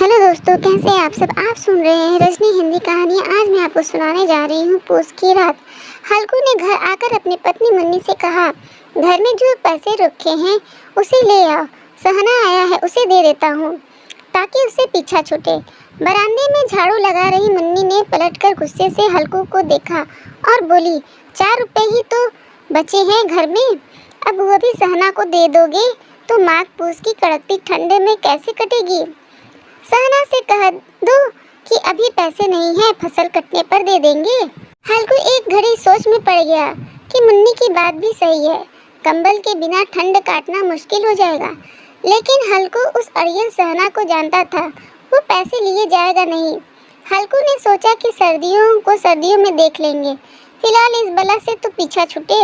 Hello दोस्तों, कैसे हैं आप सब। आप सुन रहे हैं रजनी हिंदी कहानियाँ। आज मैं आपको सुनाने जा रही हूँ पूस की रात। हल्कू ने घर आकर अपनी पत्नी मुन्नी से कहा, घर में जो पैसे रखे हैं उसे ले आओ। सहना आया है, उसे दे देता हूँ ताकि उससे पीछा छूटे। बरामदे में झाड़ू लगा रही मुन्नी ने पलटकर गुस्से से हल्कू को देखा और बोली, 4 रुपए ही तो बचे हैं घर में, अब वो भी सहना को दे दोगे तो माघ पूस की कड़कती ठंड में कैसे कटेगी। सहना से कह दो कि अभी पैसे नहीं है, फसल कटने पर दे देंगे। हल्कू एक घड़ी सोच में पड़ गया कि मुन्नी की बात भी सही है, कंबल के बिना ठंड काटना मुश्किल हो जाएगा। लेकिन हल्कू उस अड़ियल सहना को जानता था, वो पैसे लिए जाएगा नहीं। हल्कू ने सोचा कि सर्दियों को सर्दियों में देख लेंगे, फिलहाल इस बला से तो पीछा छूटे।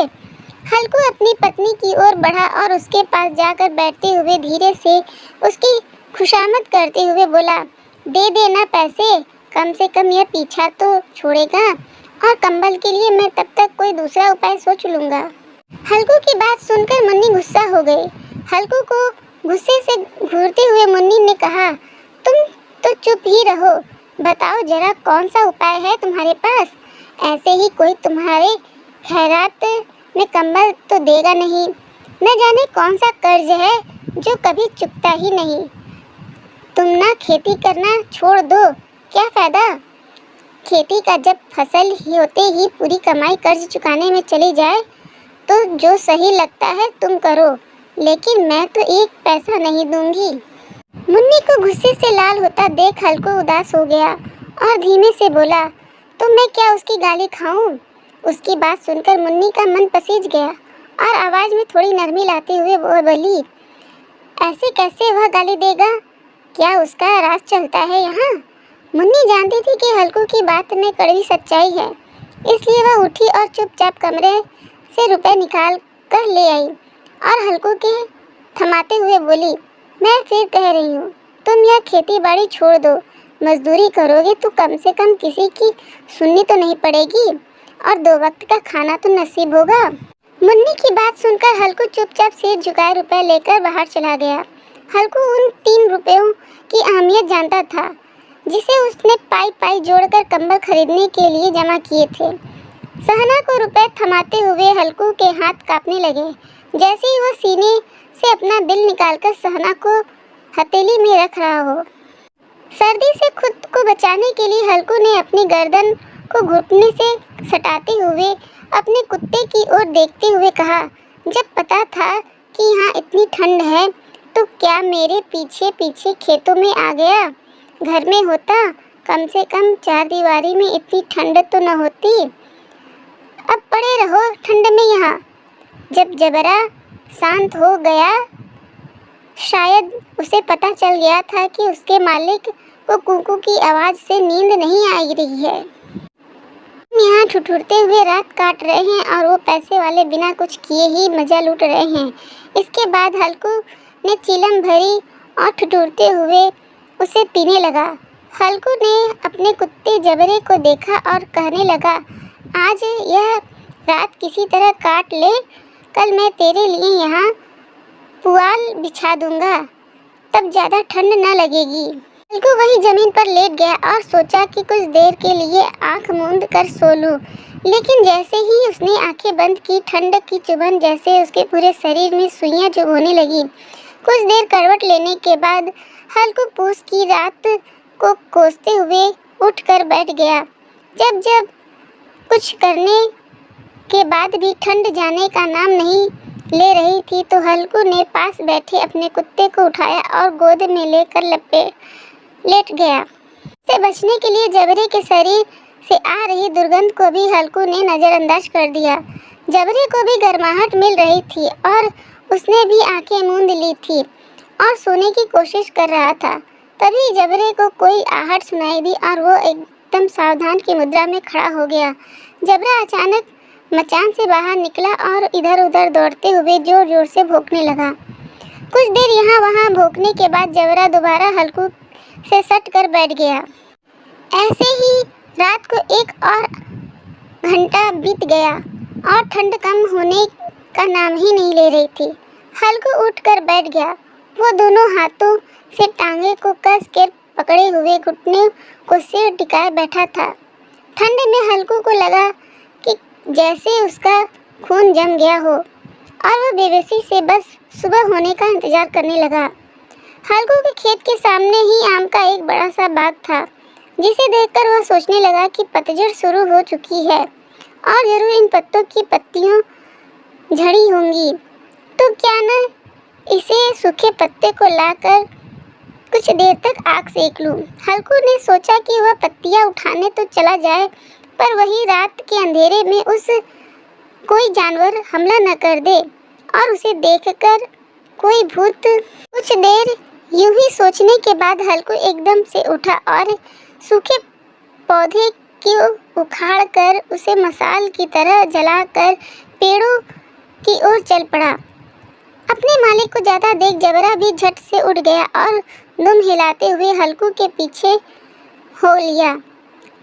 हल्कू अपनी पत्नी की ओर बढ़ा और उसके पास जाकर बैठते हुए धीरे से उसकी खुशामद करते हुए बोला, दे देना पैसे, कम से कम यह पीछा तो छोड़ेगा और कंबल के लिए मैं तब तक कोई दूसरा उपाय सोच लूँगा। हल्कू की बात सुनकर मुन्नी गुस्सा हो गई। हल्कू को गुस्से से घूरते हुए मुन्नी ने कहा, तुम तो चुप ही रहो, बताओ जरा कौन सा उपाय है तुम्हारे पास। ऐसे ही कोई तुम्हारे खैरात में कंबल तो देगा नहीं। न जाने कौन सा कर्ज है जो कभी चुकता ही नहीं। तुम ना खेती करना छोड़ दो, क्या फ़ायदा। खेती का जब फसल ही होते ही पूरी कमाई कर्ज चुकाने में चली जाए तो जो सही लगता है तुम करो, लेकिन मैं तो एक पैसा नहीं दूंगी। मुन्नी को गुस्से से लाल होता देख हल्कू उदास हो गया और धीमे से बोला, तो मैं क्या उसकी गाली खाऊं। उसकी बात सुनकर मुन्नी का मन पसीज गया और आवाज़ में थोड़ी नरमी लाते हुए वो बोली, ऐसे कैसे वह गाली देगा, क्या उसका राज चलता है यहाँ। मुन्नी जानती थी कि हल्कू की बात में कड़वी सच्चाई है, इसलिए वह उठी और चुपचाप कमरे से रुपए निकाल कर ले आई और हल्कू के थमाते हुए बोली, मैं फिर कह रही हूँ, तुम यह खेती बाड़ी छोड़ दो, मजदूरी करोगे तो कम से कम किसी की सुननी तो नहीं पड़ेगी और 2 वक्त का खाना तो नसीब होगा। मुन्नी की बात सुनकर हल्कू चुपचाप सिर झुकाए रुपए लेकर बाहर चला गया। हल्कू उन 3 रुपयों की अहमियत जानता था जिसे उसने पाई पाई जोड़कर कंबल खरीदने के लिए जमा किए थे। सहना को रुपए थमाते हुए हल्कू के हाथ कांपने लगे। जैसे ही वो सीने से अपना दिल निकालकर सहना को हथेली में रख रहा हो। सर्दी से खुद को बचाने के लिए हल्कू ने अपनी गर्दन को घुटने से सटाते हुए अपने कुत्ते की ओर देखते हुए कहा, जब पता था कि यहाँ इतनी ठंड है तो क्या मेरे पीछे पीछे खेतों में आ गया। घर में होता कम से कम 4 दीवारी में इतनी ठंड तो न होती। अब पड़े रहो ठंड में यहाँ। जब जबरा शांत हो गया, शायद उसे पता चल गया था कि उसके मालिक को कुकू की आवाज़ से नींद नहीं आ रही है। यहाँ ठुठुरते हुए रात काट रहे हैं और वो पैसे वाले बिना कुछ किए ही मज़ा लूट रहे हैं। इसके बाद हल्कू ने चिलम भरी और ठुठुरते हुए उसे पीने लगा। हल्कू ने अपने कुत्ते जबरे को देखा और कहने लगा, आज यह रात किसी तरह काट ले, कल मैं तेरे लिए यहाँ पुआल बिछा दूंगा, तब ज़्यादा ठंड न लगेगी। हल्कू वहीं ज़मीन पर लेट गया और सोचा कि कुछ देर के लिए आंख मूंद कर सो लूं। लेकिन जैसे ही उसने आंखें बंद की, ठंड की चुभन जैसे उसके पूरे शरीर में सुइयां चुभने लगी। कुछ देर करवट लेने के बाद हल्कू पूस की रात को कोसते हुए उठकर बैठ गया। जब जब कुछ करने के बाद भी ठंड जाने का नाम नहीं ले रही थी तो हल्कू ने पास बैठे अपने कुत्ते को उठाया और गोद में लेकर लेट गया। से बचने के लिए जबरे के शरीर से आ रही दुर्गंध को भी हल्कू ने नज़रअंदाज कर दिया। जबरे को भी गर्माहट मिल रही थी और उसने भी आंखें मूंद ली थी और सोने की कोशिश कर रहा था। तभी जबरे को कोई आहट सुनाई दी और वो एकदम सावधान की मुद्रा में खड़ा हो गया। जबरा अचानक मचान से बाहर निकला और इधर उधर दौड़ते हुए जोर जोर से भौंकने लगा। कुछ देर यहाँ वहाँ भौंकने के बाद जबरा दोबारा हल्कू से सट कर बैठ गया। ऐसे ही रात को 1 और घंटा बीत गया और ठंड कम होने का नाम ही नहीं ले रही थी। हल्कू उठकर बैठ गया। वो दोनों हाथों से टांगे को कस कर पकड़े हुए घुटने को सिर टिकाए बैठा था। ठंड में हल्कू को लगा कि जैसे उसका खून जम गया हो और वह बेबसी से बस सुबह होने का इंतजार करने लगा। हल्कू के खेत के सामने ही आम का एक बड़ा सा बाग था, जिसे देखकर वह सोचने लगा कि पतझड़ शुरू हो चुकी है और जरूर इन पत्तों की पत्तियां झड़ी होंगी, तो क्या न इसे सूखे पत्ते को लाकर कुछ देर तक आग सेक लूं। हल्कू ने सोचा कि वह पत्तियां उठाने तो चला जाए, पर वही रात के अंधेरे में उस कोई जानवर हमला न कर दे और उसे देखकर कोई भूत। कुछ देर यूं ही सोचने के बाद हल्कू एकदम से उठा और सूखे पौधे को उखाड़ कर उसे मसाल की तरह जलाकर पेड़ों की ओर चल पड़ा। अपने मालिक को जाता देख जबरा भी झट से उठ गया और दुम हिलाते हुए हल्कू के पीछे हो लिया।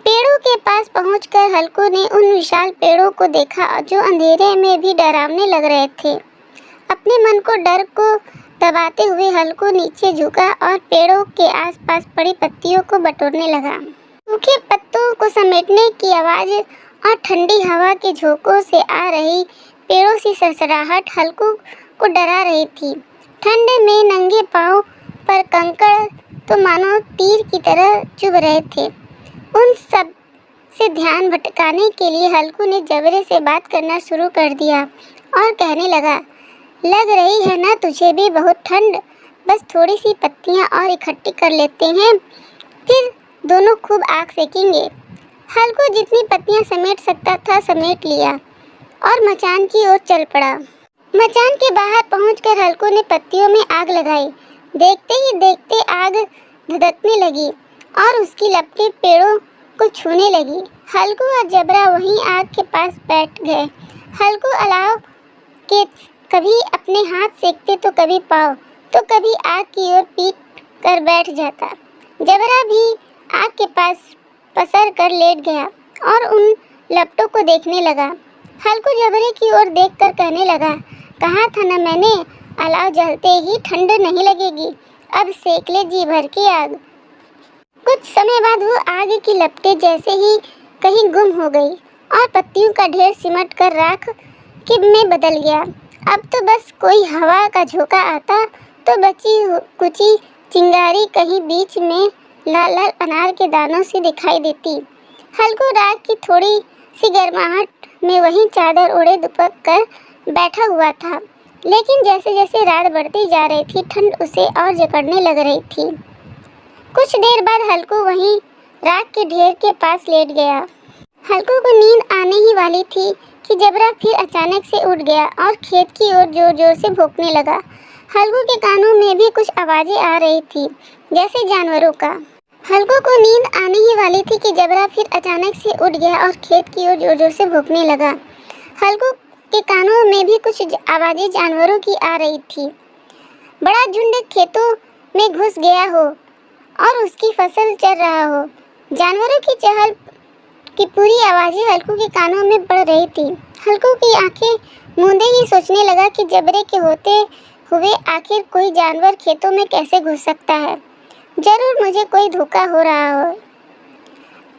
पेड़ों के पास पहुंचकर हल्कू ने उन विशाल पेड़ों को देखा जो अंधेरे में भी डरावने लग रहे थे। अपने मन को डर को दबाते हुए हल्कू नीचे झुका और पेड़ों के आसपास पड़ी पत्तियों को बटोरने लगा। सूखे पत्तों को समेटने की आवाज और ठंडी हवा के झोंकों से आ रही पेड़ों की सरसराहट हल्कू को डरा रही थी। ठंड में नंगे पांव पर कंकड़ तो मानो तीर की तरह चुभ रहे थे। उन सब से ध्यान भटकाने के लिए हल्कू ने जबरे से बात करना शुरू कर दिया और कहने लगा, लग रही है ना तुझे भी बहुत ठंड, बस थोड़ी सी पत्तियां और इकट्ठी कर लेते हैं, फिर दोनों खूब आग सेकेंगे। हल्कू जितनी पत्तियां समेट सकता था समेट लिया और मचान की ओर चल पड़ा। मचान के बाहर पहुंचकर हल्कू ने पत्तियों में आग लगाई। देखते ही देखते आग धधकने लगी और उसकी लपटें पेड़ों को छूने लगी। हल्कू और जबरा वहीं आग के पास बैठ गए। हल्कू अलाव के कभी अपने हाथ सेकते तो कभी पाँव, तो कभी आग की ओर पीट कर बैठ जाता। जबरा भी आग के पास पसर कर लेट गया और उन लपटों को देखने लगा। हल्कू जबरे की ओर देखकर कहने लगा, कहा था ना मैंने, अलाव जलते ही ठंड नहीं लगेगी, अब सेक ले जी भर की आग। कुछ समय बाद वो आग की लपटें जैसे ही कहीं गुम हो गई और पत्तियों का ढेर सिमट कर राख में बदल गया। अब तो बस कोई हवा का झोंका आता तो बची कुची चिंगारी कहीं बीच में लाल लाल अनार के दानों से दिखाई देती। हल्कू रात की थोड़ी सी गर्माहट में वहीं चादर ओढ़े दुपक कर बैठा हुआ था, लेकिन जैसे जैसे रात बढ़ती जा रही थी ठंड उसे और जकड़ने लग रही थी। कुछ देर बाद हल्कू वहीं राख के ढेर के पास लेट गया। हल्कू को नींद आने ही वाली थी कि जबरा फिर अचानक से उठ गया और खेत की ओर जोर जोर से भौंकने लगा। हल्कू के कानों में भी कुछ आवाजें आ रही थी, जैसे जानवरों का। हल्कू को नींद आने ही वाली थी कि जबरा फिर अचानक से उठ गया और खेत की ओर जोर जोर से भौंकने लगा। हल्कू के कानों में भी कुछ आवाजें जानवरों की आ रही थी। बड़ा झुंड खेतों में घुस गया हो और उसकी फसल चर रहा हो। जानवरों की चहल की पूरी आवाजें हल्कू के कानों में पड़ रही थी। हल्कू की आंखें मूंदे ही सोचने लगा कि जबरे के होते हुए आखिर कोई जानवर खेतों में कैसे घुस सकता है। जरूर मुझे कोई धोखा हो रहा हो।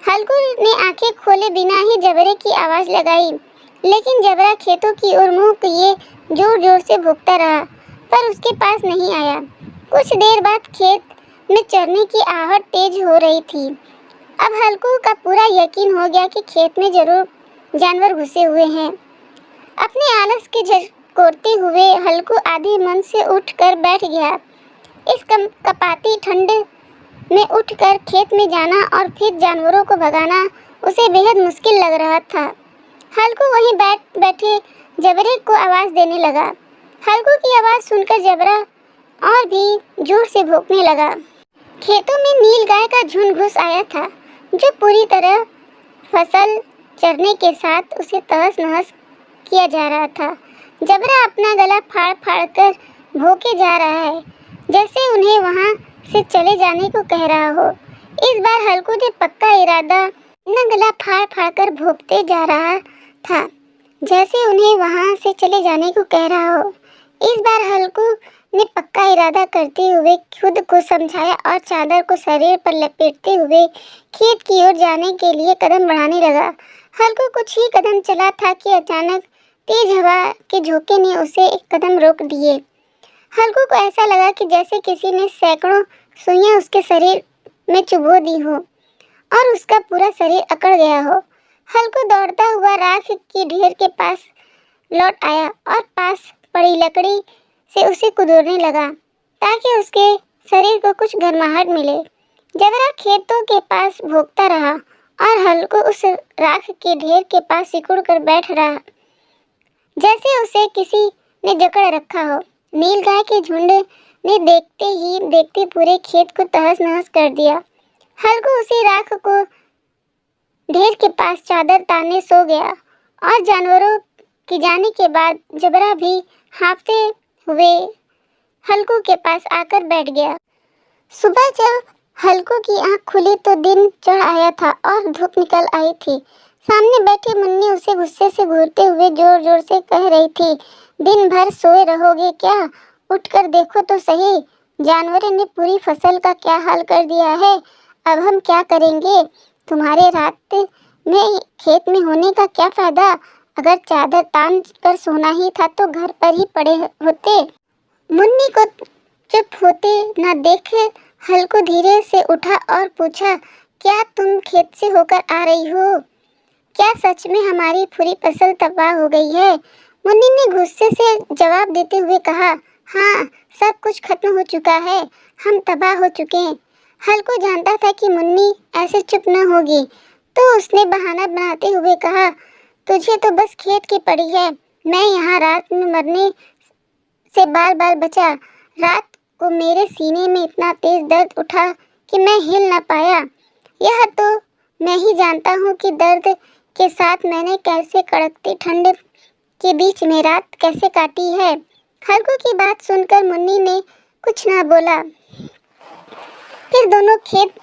हल्कू ने आंखें खोले बिना ही जबरे की आवाज लगाई, लेकिन जबरा खेतों की ओर मुंह किए जोर जोर से भौंकता रहा, पर उसके पास नहीं आया। कुछ देर बाद खेत में चरने की आहट तेज हो रही थी। अब हल्कू का पूरा यकीन हो गया कि खेत में जरूर जानवर घुसे हुए हैं। अपने आलस के झकोरते हुए हल्कू आधे मन से उठकर बैठ गया। इस कपाती ठंड में उठकर खेत में जाना और फिर जानवरों को भगाना उसे बेहद मुश्किल लग रहा था। हल्कू वहीं बैठे जबरे को आवाज़ देने लगा। हल्कू की आवाज़ सुनकर जबरा और भी जोर से भौंकने लगा। खेतों में नील गाय का झुंड घुस आया था, जो पूरी तरह फसल चरने के साथ उसे तहस नहस किया जा रहा था। जबरा अपना गला फाड़ फाड़ कर भौंके जा रहा है, जैसे उन्हें वहां से चले जाने को कह रहा हो। इस बार हल्कू ने पक्का इरादा अपना गला फाड़ फाड़ कर भौंकते जा रहा था, जैसे उन्हें वहां से चले जाने को कह रहा हो। इस बार हल्कू ने पक्का इरादा करते हुए खुद को समझाया और चादर को शरीर पर लपेटते हुए खेत की ओर जाने के लिए कदम बढ़ाने लगा। हल्कू कुछ ही कदम चला था कि अचानक तेज हवा के झोंके ने उसे एक कदम रोक दिए। हल्कू को ऐसा लगा कि जैसे किसी ने सैकड़ों सुइयां उसके शरीर में चुभो दी हो और उसका पूरा शरीर अकड़ गया हो। हल्कू दौड़ता हुआ राख की ढेर के पास लौट आया और पास पड़ी लकड़ी से उसे कुदरने लगा ताकि उसके शरीर को कुछ गर्माहट मिले। जबरा खेतों के पास भोंकता रहा और हल्कू उस राख के ढेर के पास सिकुड़ कर बैठ रहा जैसे उसे किसी ने जकड़ रखा हो। नीलगाय के झुंड ने देखते ही देखते पूरे खेत को तहस नहस कर दिया। हल्कू उसी राख को ढेर के पास चादर ताने सो गया और जानवरों के जाने के बाद जबरा भी हाँफते हुए हल्कू के पास आकर बैठ गया। सुबह जब हल्कू की आंख खुली तो दिन चढ़ आया था और धूप निकल आई थी। सामने बैठी मुन्नी उसे गुस्से से घूरते हुए जोर जोर से कह रही थी, दिन भर सोए रहोगे क्या? उठकर देखो तो सही, जानवरों ने पूरी फसल का क्या हाल कर दिया है। अब हम क्या करेंगे? तुम्हारे रात में खेत में होने का क्या फायदा? अगर चादर तान कर सोना ही था तो घर पर ही पड़े होते। मुन्नी को चुप होते न देख हल्कू धीरे से उठा और पूछा, क्या तुम खेत से होकर आ रही हो? क्या सच में हमारी पूरी फसल तबाह हो गई है? मुन्नी ने गुस्से से जवाब देते हुए कहा, हाँ, सब कुछ खत्म हो चुका है, हम तबाह हो चुके हैं। हल्कू जानता था कि मुन्नी ऐसे चुप न होगी, तो उसने बहाना बनाते हुए कहा, तुझे तो बस खेत की पड़ी है, मैं यहाँ रात में मरने से बाल बाल बचा। रात को मेरे सीने में इतना तेज दर्द उठा कि मैं हिल न पाया। यह तो मैं ही जानता हूँ कि दर्द के साथ मैंने कैसे कड़कती ठंड के बीच में रात कैसे काटी है। हल्कू की बात सुनकर मुन्नी ने कुछ न बोला। फिर दोनों खेत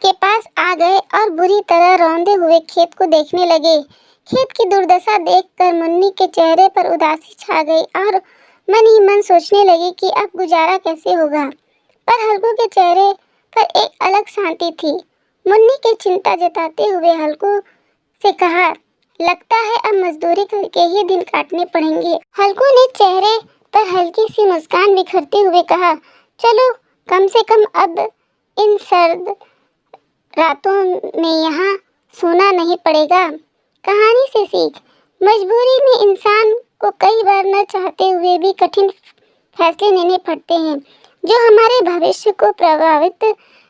के पास आ गए और बुरी तरह रौंदे हुए खेत को देखने लगे। खेत की दुर्दशा देखकर मुन्नी के चेहरे पर उदासी छा गई और मन ही मन सोचने लगी कि अब गुजारा कैसे होगा। पर हल्कू के चेहरे पर एक अलग शांति थी। मुन्नी की चिंता जताते हुए हल्कू से कहा, लगता है अब मजदूरी करके ही दिन काटने पड़ेंगे। हल्कू ने चेहरे पर हल्की सी मुस्कान बिखरते हुए कहा, चलो कम से कम अब इन सर्द रातों में यहाँ सोना नहीं पड़ेगा। कहानी से सीख, मजबूरी में इंसान को कई बार न चाहते हुए भी कठिन फैसले लेने पड़ते हैं जो हमारे भविष्य को प्रभावित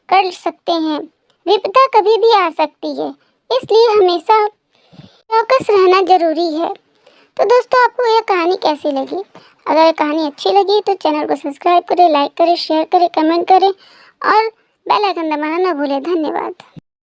कर सकते हैं। विपदा कभी भी आ सकती है, इसलिए हमेशा चौकस रहना जरूरी है। तो दोस्तों, आपको यह कहानी कैसी लगी? अगर कहानी अच्छी लगी तो चैनल को सब्सक्राइब करें, लाइक करें, शेयर करें, कमेंट करें और बेल आइकन दबाना न भूलें। धन्यवाद।